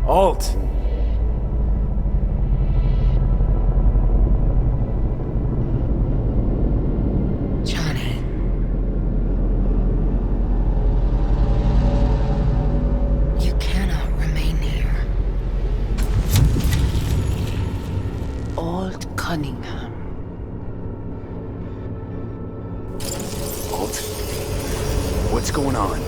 Alt! Johnny. You cannot remain here. Old Cunningham. Alt? What's going on?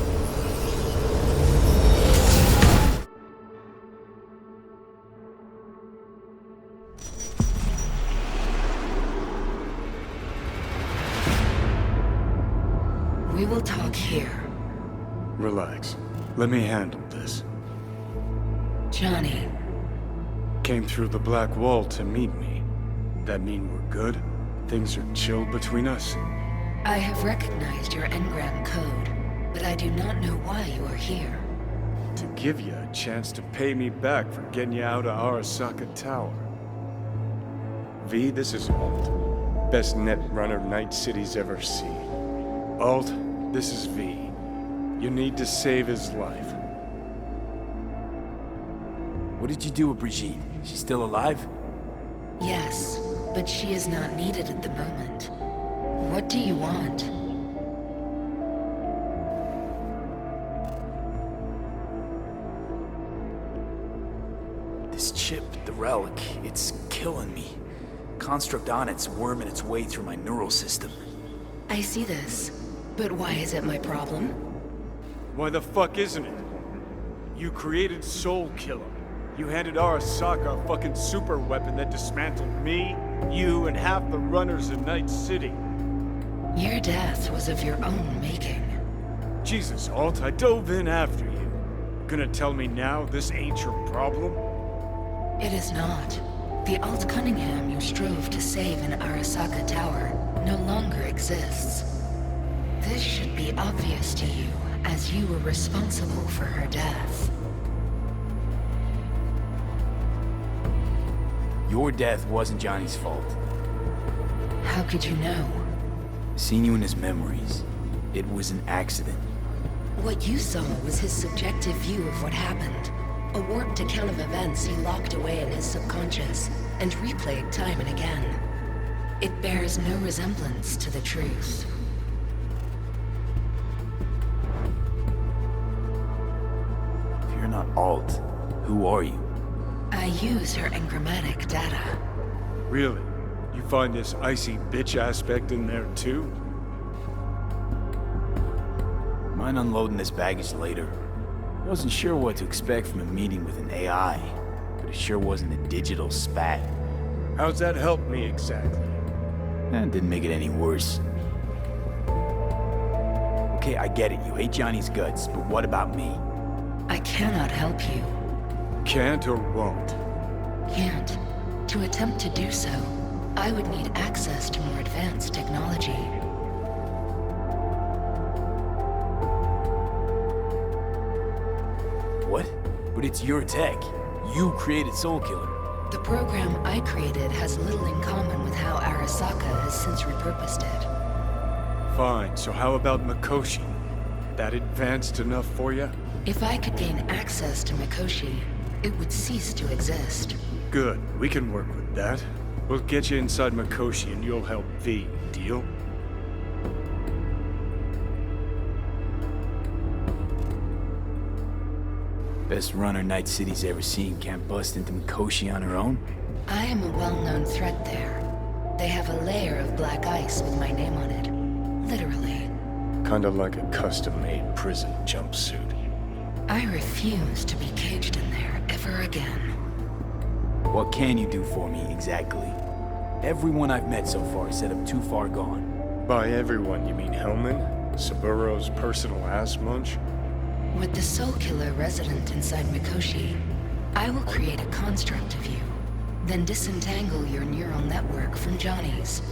We will talk here. Relax. Let me handle this. Johnny. Came through the black wall to meet me. That mean we're good? Things are chill between us? I have recognized your engram code, but I do not know why you are here. To give you a chance to pay me back for getting you out of Arasaka Tower. V, this is Alt. Best net runner Night City's ever seen. Alt, this is V. You need to save his life. What did you do with Brigitte? She's still alive? Yes, but she is not needed at the moment. What do you want? This chip, the relic, it's killing me. Construct on it's worming its way through my neural system. I see this, but why is it my problem? Why the fuck isn't it? You created Soul Killer. You handed Arasaka a fucking super weapon that dismantled me, you, and half the runners in Night City. Your death was of your own making. Jesus, Alt, I dove in after you. Gonna tell me now this ain't your problem? It is not. The Alt Cunningham you strove to save in Arasaka Tower no longer exists. This should be obvious to you, as you were responsible for her death. Your death wasn't Johnny's fault. How could you know? Seen you in his memories. It was an accident. What you saw was his subjective view of what happened. A warped account of events he locked away in his subconscious and replayed time and again. It bears no resemblance to the truth. If you're not Alt, who are you? I use her engrammatic data. Really? You find this icy bitch aspect in there too? Mind unloading this baggage later. Wasn't sure what to expect from a meeting with an AI, but it sure wasn't a digital spat. How's that help me exactly? And didn't make it any worse. Okay, I get it. You hate Johnny's guts, but what about me? I cannot help you. Can't or won't? Can't. To attempt to do so, I would need access to more advanced technology. What? But it's your tech. You created Soul Killer. The program I created has little in common with how Arasaka has since repurposed it. Fine, so how about Mikoshi? That advanced enough for you? If I could gain access to Mikoshi, it would cease to exist. Good, we can work with that. We'll get you inside Mikoshi and you'll help V, deal? Best runner Night City's ever seen can't bust into Mikoshi on her own? I am a well-known threat there. They have a layer of black ice with my name on it. Literally. Kinda like a custom-made prison jumpsuit. I refuse to be caged in there ever again. What can you do for me, exactly? Everyone I've met so far said I'm too far gone. By everyone, you mean Hellman? Saburo's personal ass munch? With the Soul Killer resident inside Mikoshi, I will create a construct of you, then disentangle your neural network from Johnny's.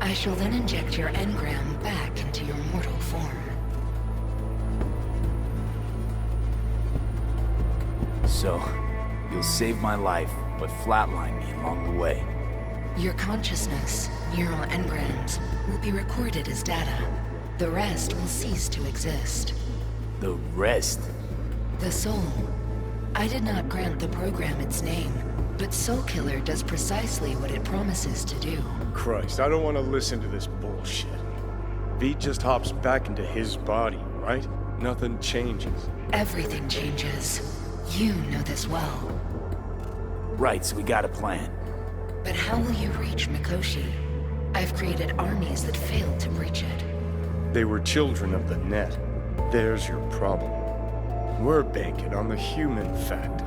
I shall then inject your engram back into your mortal form. So, you'll save my life, but flatline me along the way. Your consciousness, neural engrams, will be recorded as data. The rest will cease to exist. The rest? The soul. I did not grant the program its name, but Soulkiller does precisely what it promises to do. Christ, I don't want to listen to this bullshit. V just hops back into his body, right? Nothing changes. Everything changes. You know this well. Right, so we got a plan. But how will you reach Mikoshi? I've created armies that failed to breach it. They were children of the net. There's your problem. We're banking on the human factor.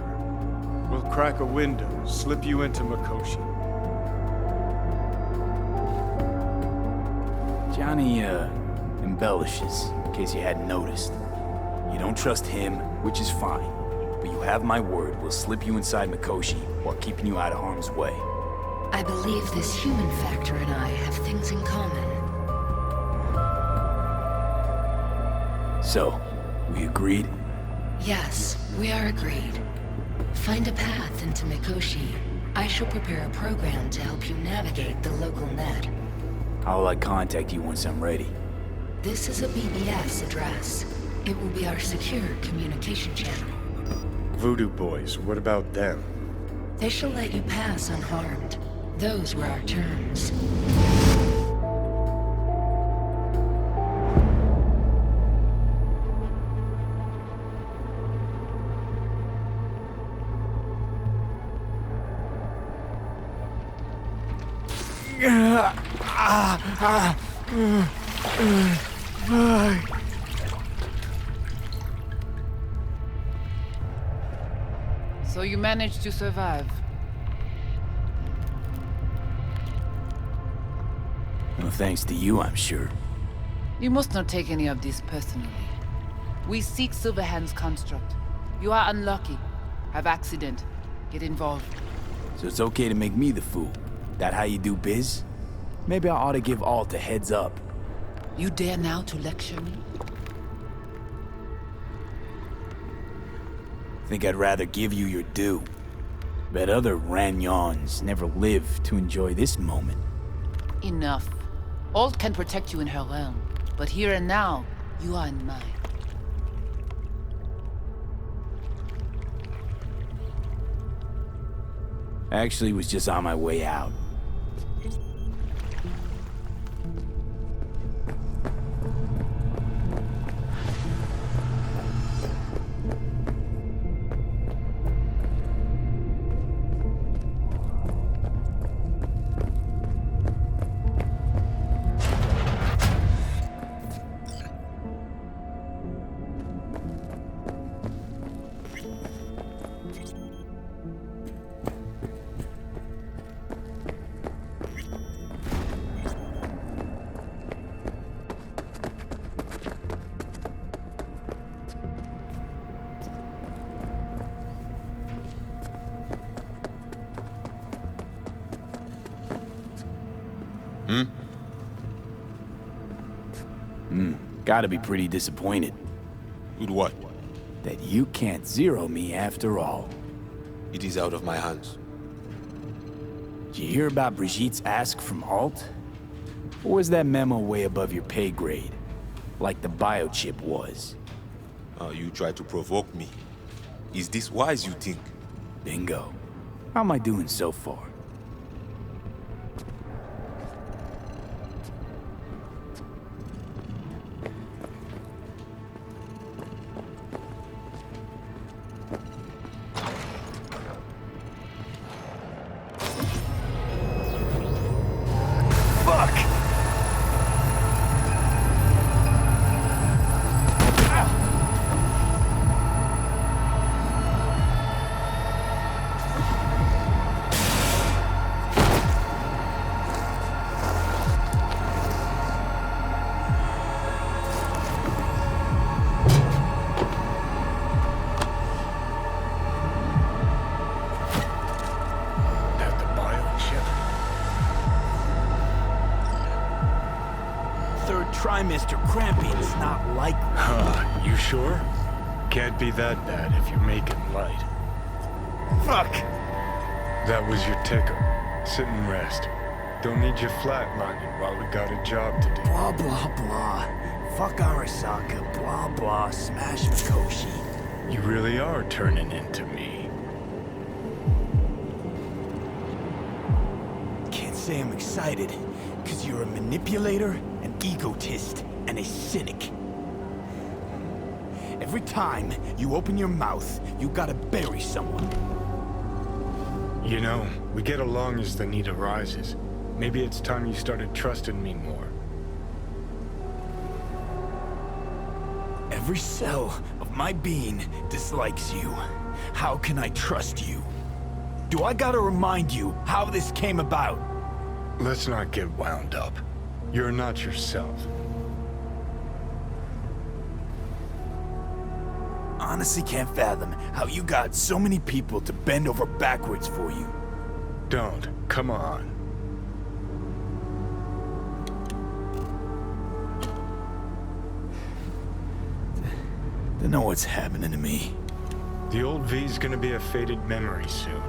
We'll crack a window, slip you into Mikoshi. Johnny, embellishes, in case you hadn't noticed. You don't trust him, which is fine. But you have my word, we'll slip you inside Mikoshi while keeping you out of harm's way. I believe this human factor and I have things in common. So, we agreed? Yes, we are agreed. Find a path into Mikoshi. I shall prepare a program to help you navigate the local net. How will I contact you once I'm ready? This is a BBS address. It will be our secure communication channel. Voodoo boys, what about them? They shall let you pass unharmed. Those were our terms. So you managed to survive. Well, thanks to you, I'm sure. You must not take any of this personally. We seek Silverhand's construct. You are unlucky. Have accident. Get involved. So it's okay to make me the fool. That how you do biz? Maybe I ought to give Alt a heads up. You dare now to lecture me? Think I'd rather give you your due. Bet other Ranyons never live to enjoy this moment. Enough. Alt can protect you in her realm, but here and now, you are in mine. Actually, was just on my way out. Gotta be pretty disappointed. With what? That you can't zero me after all. It is out of my hands. Did you hear about Brigitte's ask from Alt? Or was that memo way above your pay grade? Like the biochip was? You try to provoke me. Is this wise, you think? Bingo. How am I doing so far? Trimester cramping is not likely. You sure? Can't be that bad if you're making light. Fuck! That was your ticker. Sit and rest. Don't need you flatlining while we got a job to do. Blah, blah, blah. Fuck Arasaka. Blah, blah. Smash Mikoshi. You really are turning into me. Can't say I'm excited, because you're a manipulator, an egotist, and a cynic. Every time you open your mouth, you gotta bury someone. You know, we get along as the need arises. Maybe it's time you started trusting me more. Every cell of my being dislikes you. How can I trust you? Do I gotta remind you how this came about? Let's not get wound up. You're not yourself. Honestly can't fathom how you got so many people to bend over backwards for you. Don't. Come on. Don't know what's happening to me. The old V's gonna be a faded memory soon.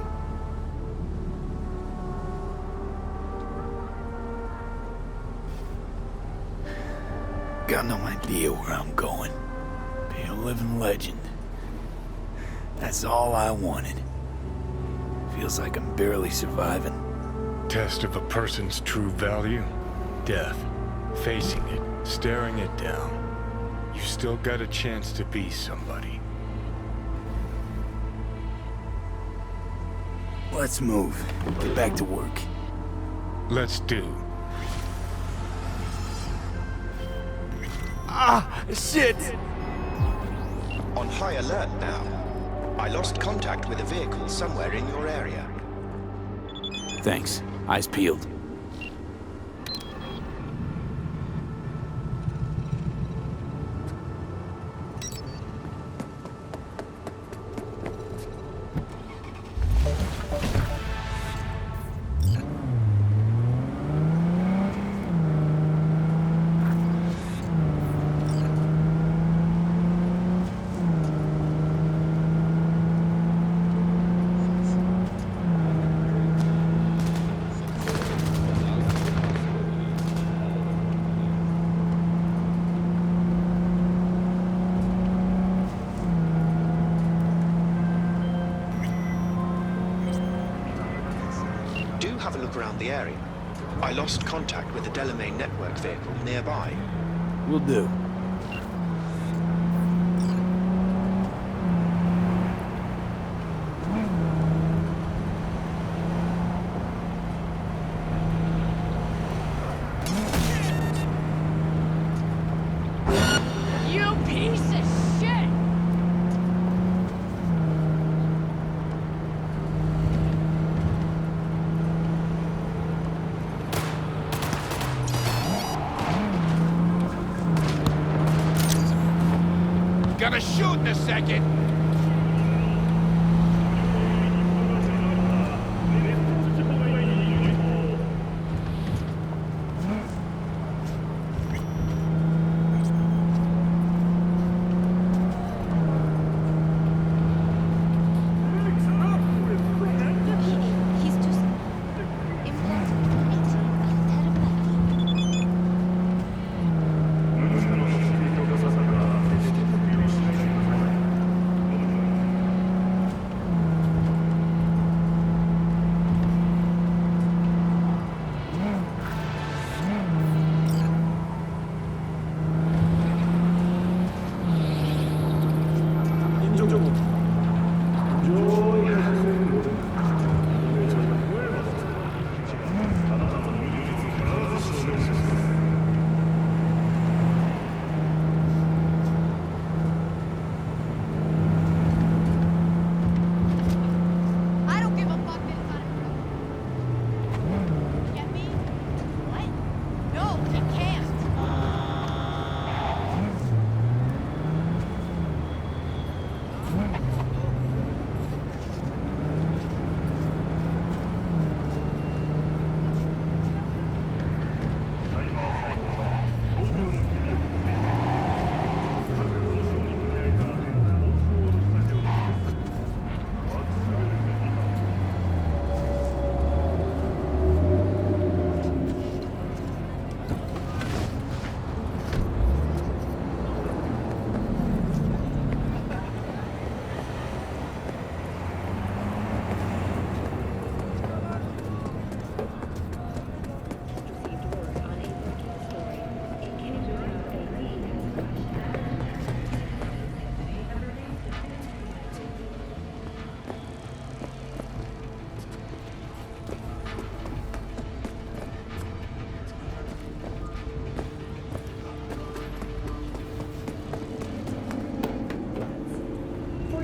Got no idea where I'm going. Be a living legend. That's all I wanted. Feels like I'm barely surviving. Test of a person's true value? Death. Facing it, staring it down. You still got a chance to be somebody. Let's move. Get back to work. Let's do. Ah! Shit! On high alert now. I lost contact with a vehicle somewhere in your area. Thanks. Eyes peeled. Have a look around the area. I lost contact with the Delamain network vehicle nearby. Will do. You piece of shit! Gonna shoot in a second. He's just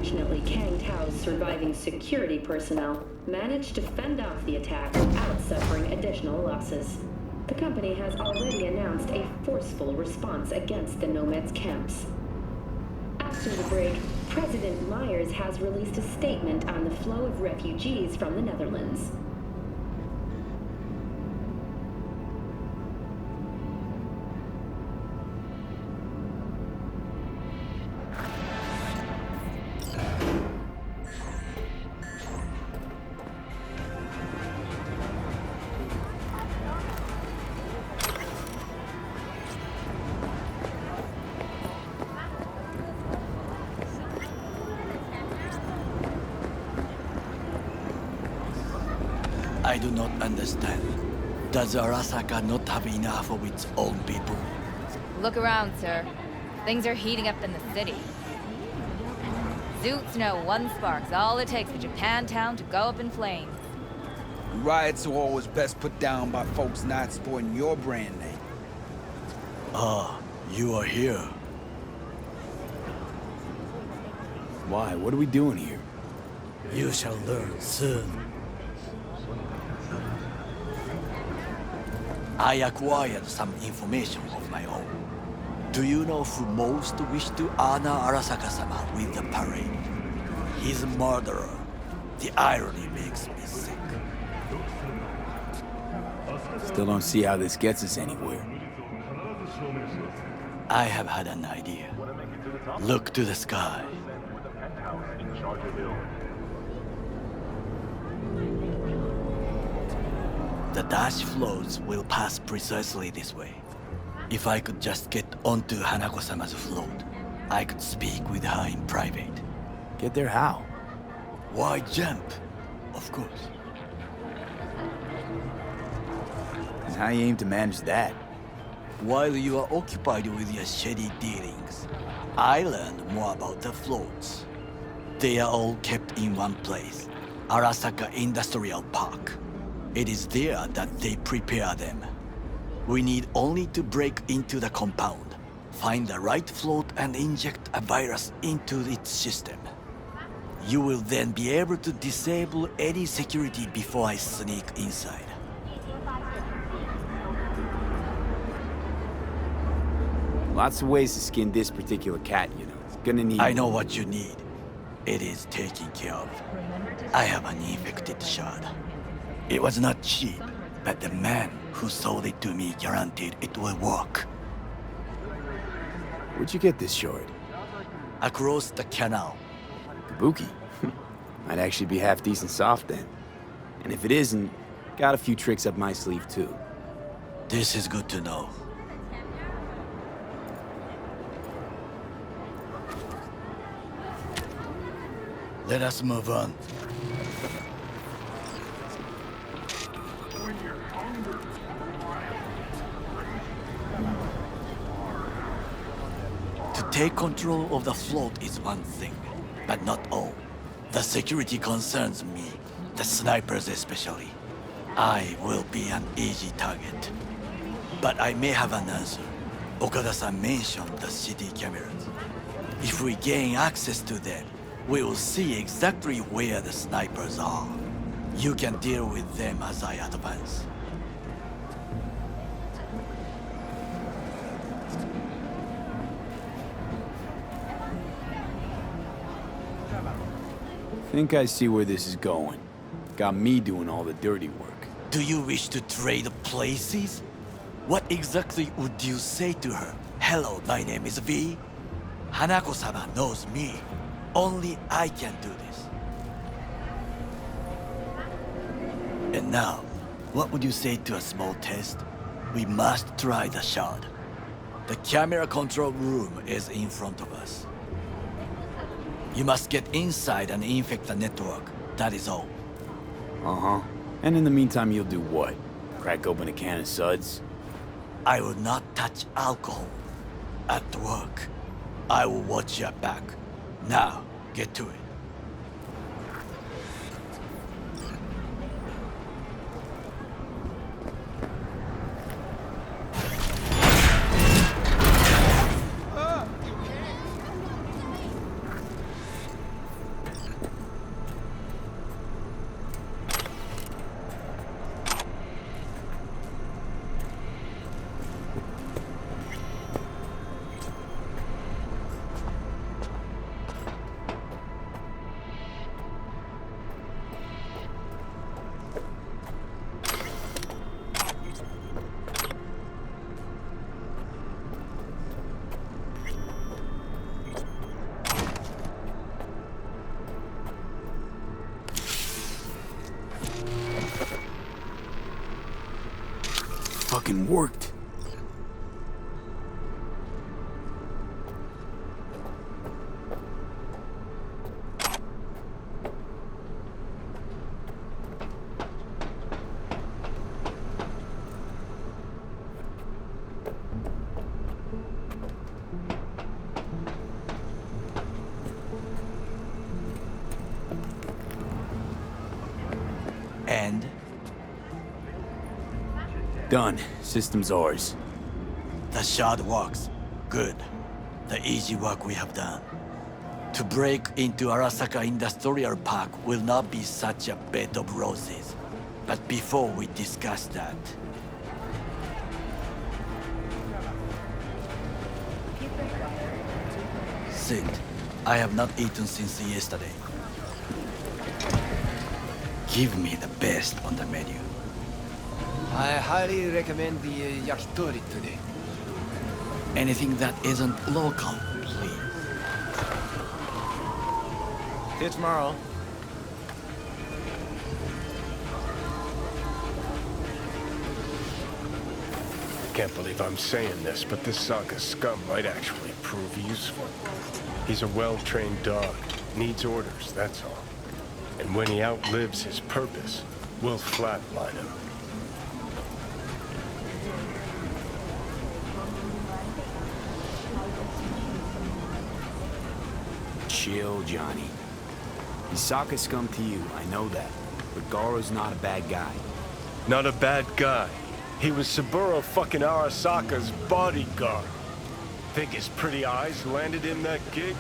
Fortunately, Kang Tao's surviving security personnel managed to fend off the attack without suffering additional losses. The company has already announced a forceful response against the Nomads' camps. After the break, President Myers has released a statement on the flow of refugees from the Netherlands. I do not understand. Does Arasaka not have enough of its own people? Look around, sir. Things are heating up in the city. Zoots know one spark's all it takes for Japantown to go up in flames. Riots are always best put down by folks not sporting your brand name. Ah, you are here. Why? What are we doing here? You shall learn soon. I acquired some information of my own. Do you know who most wished to honor Arasaka-sama with the parade? His murderer. The irony makes me sick. Still don't see how this gets us anywhere. I have had an idea. Look to the sky. The dash floats will pass precisely this way. If I could just get onto Hanako-sama's float, I could speak with her in private. Get there how? Why jump? Of course. And how you aim to manage that? While you are occupied with your shady dealings, I learned more about the floats. They are all kept in one place, Arasaka Industrial Park. It is there that they prepare them. We need only to break into the compound, find the right float and inject a virus into its system. You will then be able to disable any security before I sneak inside. Lots of ways to skin this particular cat, you know. It's gonna need... I know what you need. It is taken care of. I have an infected shard. It was not cheap, but the man who sold it to me guaranteed it will work. Where'd you get this shard? Across the canal. Kabuki. Might actually be half decent soft then. And if it isn't, got a few tricks up my sleeve too. This is good to know. Let us move on. To take control of the float is one thing, but not all. The security concerns me, the snipers especially. I will be an easy target. But I may have an answer. Okada-san mentioned the city cameras. If we gain access to them, we will see exactly where the snipers are. You can deal with them as I advance. Think I see where this is going. Got me doing all the dirty work. Do you wish to trade places? What exactly would you say to her? Hello, my name is V. Hanako-sama knows me. Only I can do this. And now, what would you say to a small test? We must try the shard. The camera control room is in front of us. You must get inside and infect the network. That is all. Uh-huh. And in the meantime, you'll do what? Crack open a can of suds? I will not touch alcohol. At work, I will watch your back. Now, get to it. fucking worked. And? Done. System's ours. The shard works. Good. The easy work we have done. To break into Arasaka Industrial Park will not be such a bed of roses. But before we discuss that... Sid, I have not eaten since yesterday. Give me the best on the menu. I highly recommend the yakitori today. Anything that isn't local, please. See you tomorrow. Can't believe I'm saying this, but this Saka scum might actually prove useful. He's a well-trained dog. Needs orders, that's all. And when he outlives his purpose, we'll flatline him. Chill, Johnny. He's Saka scum to you, I know that. But Garo's not a bad guy. Not a bad guy. He was Saburo fucking Arasaka's bodyguard. Think his pretty eyes landed in that gig?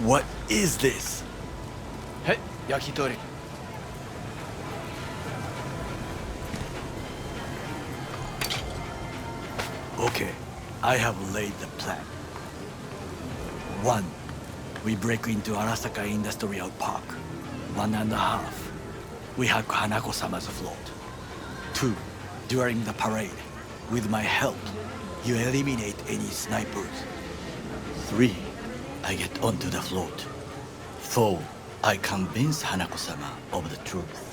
What is this? Hey, yakitori. Okay, I have laid the plan. 1. We break into Arasaka Industrial Park. 1.5. We hack Hanako-sama's float. 2. During the parade, with my help, you eliminate any snipers. 3. I get onto the float. 4. I convince Hanako-sama of the truth.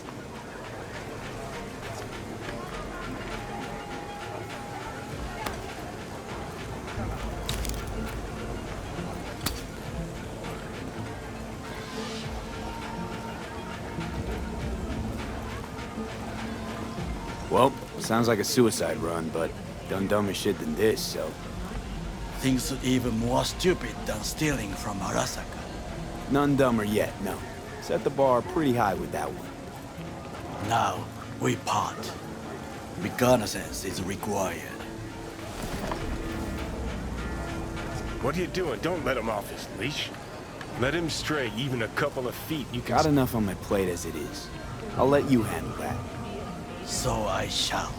Well, sounds like a suicide run, but done dumber shit than this, so... Things even more stupid than stealing from Arasaka. None dumber yet, no. Set the bar pretty high with that one. Now, we part. Reconnaissance is required. What are you doing? Don't let him off his leash. Let him stray even a couple of feet. You can... Got enough on my plate as it is. I'll let you handle that. So I shall.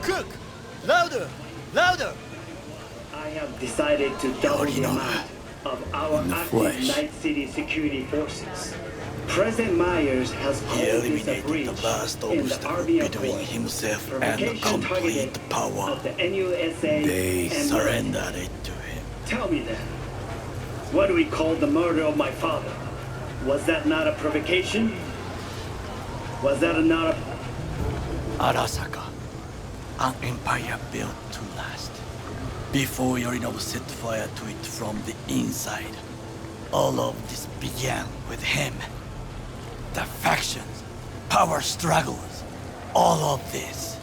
Cook! Louder! Louder! I have decided to double the amount of our active Night City security forces. President Myers has called this a breach in the Army of between himself and the provocation complete targeted power. of the NUSA They and surrendered it to him. Tell me then, what do we call the murder of my father? Was that not a provocation? Was that not a... Arasaka, an empire built to last. Before Yorinobu set fire to it from the inside, all of this began with him. The factions, power struggles, all of this.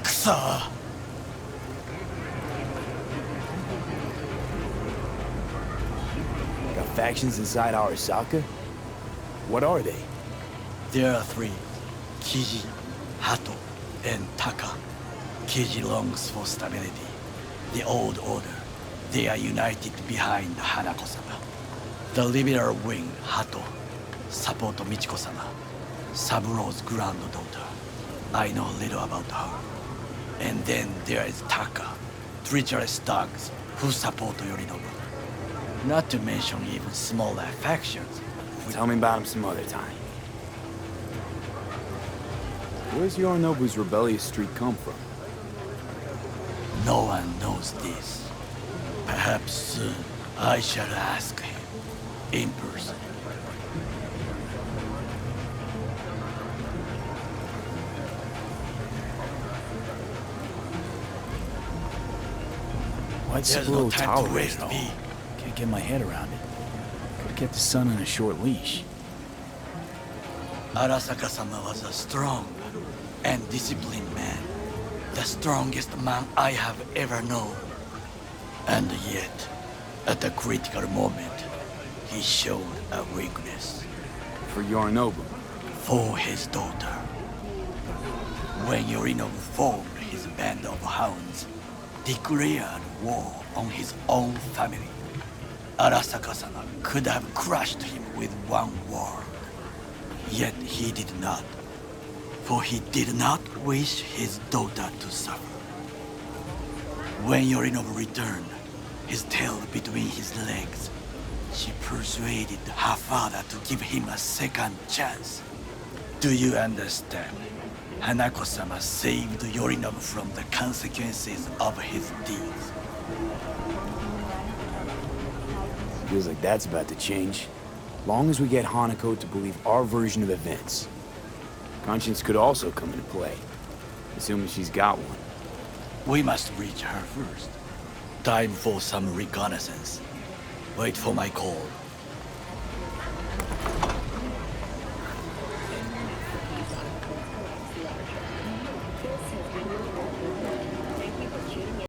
Kusa! Got factions inside Arasaka? What are they? There are 3. Kiji, Hato, and Taka. Kiji longs for stability. The old order. They are united behind Hanako-sama. The liberal wing, Hato, support Michiko-sama, Saburo's granddaughter. I know little about her. And then there is Taka, treacherous dogs who support Yorinobu. Not to mention even smaller factions. Tell me about him some other time. Where's Yorinobu's rebellious streak come from? No one knows this. Perhaps soon I shall ask him in person. Why'd There's Saburo no time to tolerate waste, it all? V. Can't get my head around it. Could've kept the son on a short leash. Arasaka-sama was a strong and disciplined man. The strongest man I have ever known. And yet, at a critical moment, he showed a weakness. For Yorinobu? For his daughter. When Yorinobu formed his band of hounds, declared war on his own family, Arasaka-sama could have crushed him with one word. Yet he did not, for he did not wish his daughter to suffer. When Yorinobu returned, his tail between his legs, she persuaded her father to give him a second chance. Do you understand? Hanako-sama saved Yorinobu from the consequences of his deeds. Feels like that's about to change. Long as we get Hanako to believe our version of events. Conscience could also come into play, assuming she's got one. We must reach her first. Time for some reconnaissance. Wait for my call.